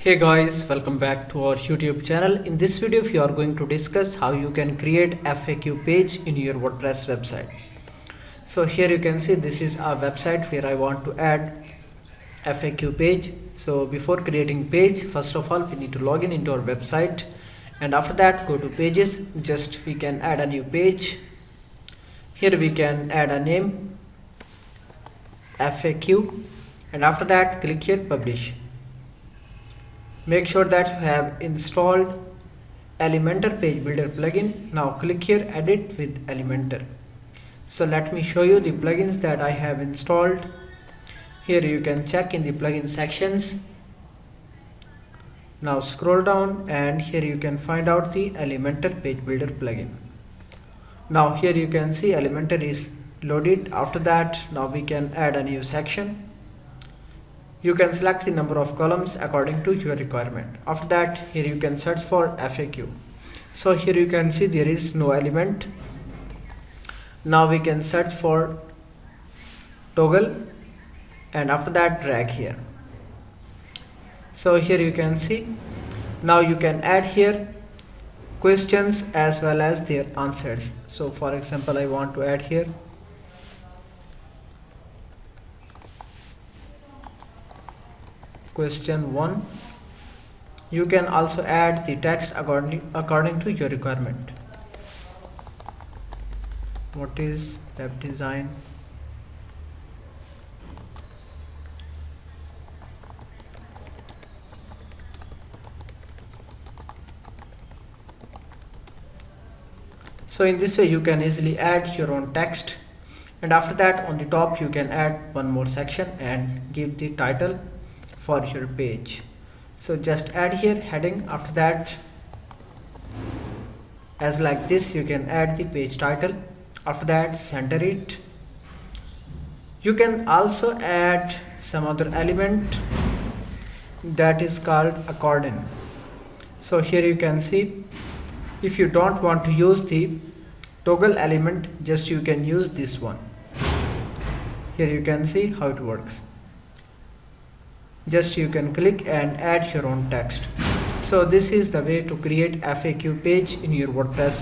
Hey guys, welcome back to our YouTube channel. In this video we are going to discuss how you can create FAQ page in your WordPress website. So here you can see this is a website where I want to add FAQ page. So before creating page, first of all we need to log in into our website, and after that go to pages. Just we can add a new page. Here we can add a name FAQ, and after that click here publish. Make sure that you have installed Elementor page builder plugin. Now click here edit with Elementor. So let me show you the plugins that I have installed. Here you can check in the plugin sections. Now scroll down and here you can find out the Elementor page builder plugin. Now here you can see Elementor is loaded. After that, now we can add a new section. You can select the number of columns according to your requirement. After that, here you can search for FAQ. So here you can see there is no element. Now we can search for toggle, and after that drag here. So here you can see, now you can add here questions as well as their answers. So for example, I want to add here question 1. You can also add the text according to your requirement. What is web design? So in this way you can easily add your own text, and after that on the top you can add one more section and give the title for your page. So just add here heading. After that, as like this, you can add the page title. After that, center it. You can also add some other element that is called accordion. So here you can see, if you don't want to use the toggle element, just you can use this one. Here you can see how it works. Just you can click and add your own text. So this is the way to create FAQ page in your WordPress.